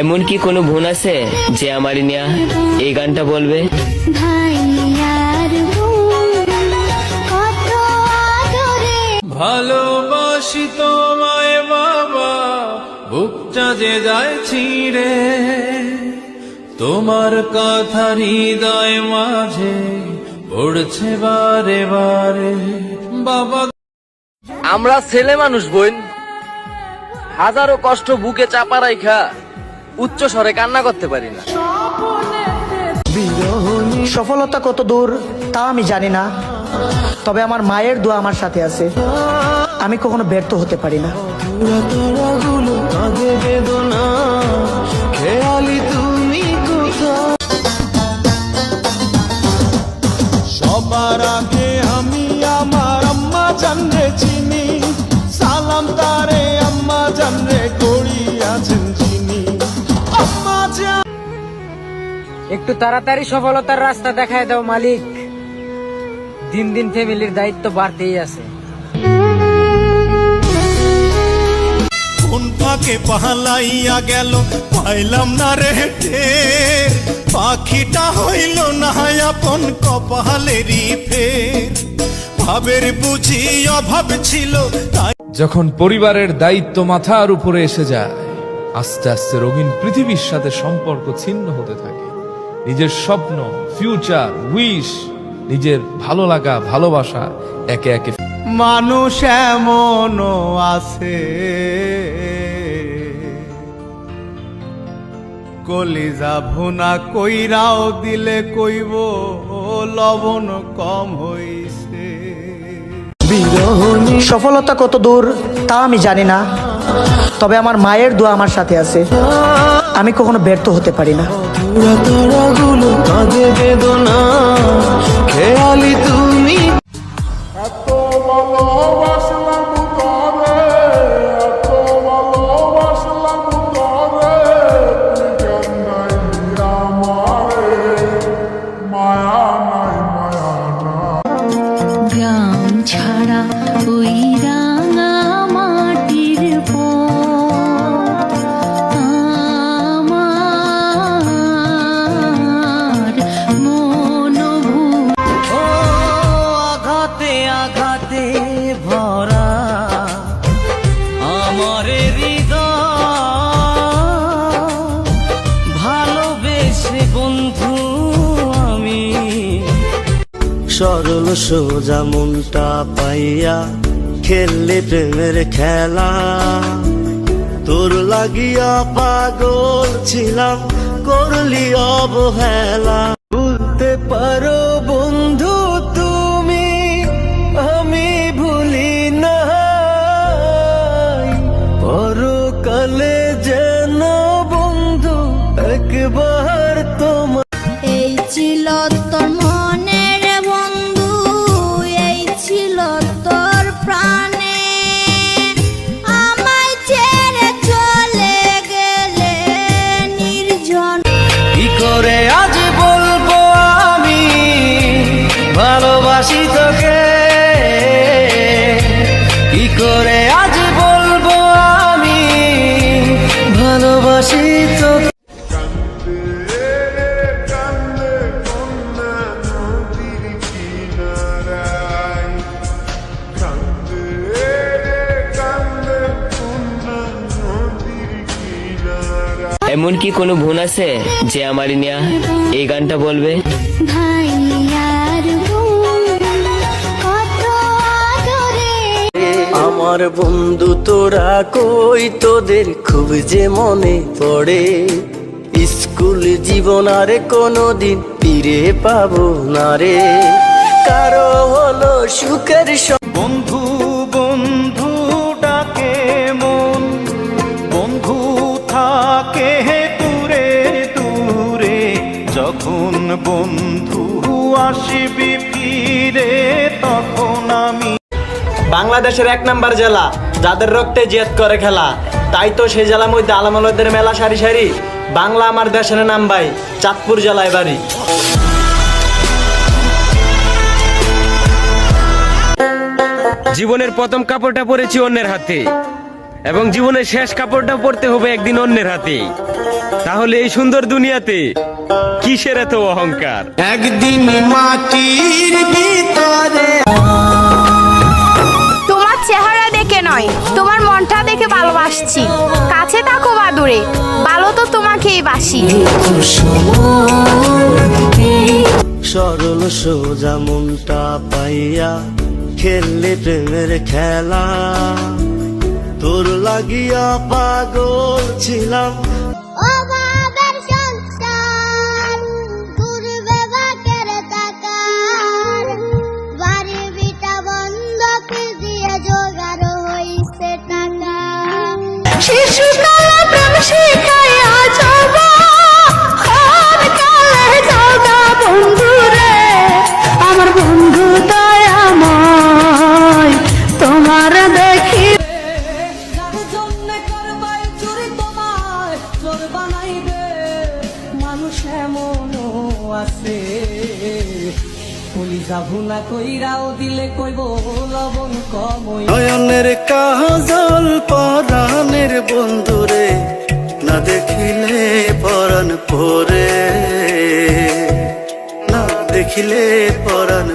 এমন কি কোনো বোন আছে যে আমার নিয়া এই গানটা বলবে? ভালোবাসি তোমায় বাবা, বুকটা যে যায় ছিঁড়ে, তোমার কথা হৃদয় মাঝে পড়ছে বারে বারে বাবা। আমরা ছেলে মানুষ বোন, হাজারো কষ্ট বুকে চাপা রাইখা উচ্চ স্বরে কান্না করতে পারি না। সফলতা কত দূর তা আমি জানি না, তবে আমার মায়ের দোয়া আমার সাথে আছে। আমি কখনো ব্যর্থ হতে পারি না। সবার আগে আমি আমার আম্মা জানরে চিনি, সালাম তারে আম্মা জানরে করি আছেন চিনি। আম্মা জান একটু তাড়াতাড়ি সফলতার রাস্তা দেখায় দাও মালিক। দিন দিন ফ্যামিলির দায়িত্ব বাড়তেই আছে। কোন ফাঁকে পালাইয়া গেল পাইলাম না রে টের, পাখিটা হইল না আপন কপালেরই ফের, ভাবের বুঝি অভাব ছিল তাই। যখন পরিবারের দায়িত্ব মাথার উপরে এসে যায়, আস্তে আস্তে রঙিন পৃথিবীর সাথে সম্পর্ক ছিন্ন হতে থাকে। নিজের স্বপ্ন, ফিউচার, উইশ, নিজের ভালো লাগা, ভালোবাসা একে একে। মানুষ এমনও আছে কলিজা ভুনা কইরাও দিলে কইব লবণ কম হইছে। সফলতা কত দূর তা আমি জানি না, তবে আমার মায়ের দোয়া আমার সাথে আছে। আমি কখনো ব্যর্থ হতে পারি না। বেদনা খেয়ালি তুমি গ্রাম ছাড়া ওই রাঙা মাটির পথ আমার মনোভূ। আঘাতে আঘাতে ভরা আমার হৃদয়, ভালোবেসে বন্ধু আমি সরল সোজা মনটা পাইয়া খেললে প্রেমের খেলা, তোর লাগিয়া পাগল ছিলাম করলি অবহেলা। ভুলতে পারো বন্ধু তুমি, আমি ভুলি না, পরকালে যেন বন্ধু একবার তোমার। এই ছিল তোর মনের বন্ধু, এই ছিল তোর প্রাণে, আমায় ছেড়ে চলে গেলে নির্জন। কি করে আজ বলবো আমি ভালোবাসি তোকে, কি করে আজ বলবো আমি ভালোবাসি তোকে। এমন কি কোনো বোন আছে যে আমার নিয়া এই গানটা বলবে? ভাই আর বোন কত আদরে। আমার বন্ধু তোরা কই, তোদের খুব যে মনে পড়ে। স্কুল জীবন আর কোনোদিন ফিরে পাবো না রে, কারো হলো সুখের বন্ধু বন্ধু ডাকে মন, বন্ধু থাকে দূরে দূরে, যখন বন্ধু আসবি ফিরে তখন আমি। বাংলাদেশের 1 নাম্বার জেলা, যাদের রক্তে জেদ করে খেলা, তাই তো সেই জেলার মধ্যে আলামালদের মেলা সারি সারি। বাংলা আমার দেশের নাম ভাই, চাঁদপুর জেলায় বাড়ি। জীবনের প্রথম কাপড়টা পরেছি অন্যের হাতে, এবং জীবনের শেষ কাপড়টা পরতে হবে একদিন অন্যের হাতে। তাহলে এই সুন্দর দুনিয়াতে কিসের এত অহংকার? একদিন মাটির ভিতরে তোমার চেহারা দেখে নয়, তোমার মনটা দেখে ভালোবাসছি। কাছে থাকো বা দূরে, ভালো তো তোমাকেই বাসি। সরল সোজা মনটা পাইয়া খেললে প্রেমের খেলা, তোর লাগিয়া পাগল ছিলাম। অভাবের সংসার ঘুরবে বাকের টাকার, বাড়ি বিটা বন্ধক দিয়ে জোগাড় হইছে টাকা। শিশুকালে প্রেম শিখাইয়া যাবা, কালে যাওগা বন্ধু রে, আমার বন্ধু দয়াময় তোমার দেখি। মানুষ এমনও আছে, কলিজা ভুনা কইরাও দিলে কইব লবণ কমই। নয়নের কাজল পরাণের বন্ধুরে, না দেখিলে পরাণ পরে, না দেখিলে পরাণ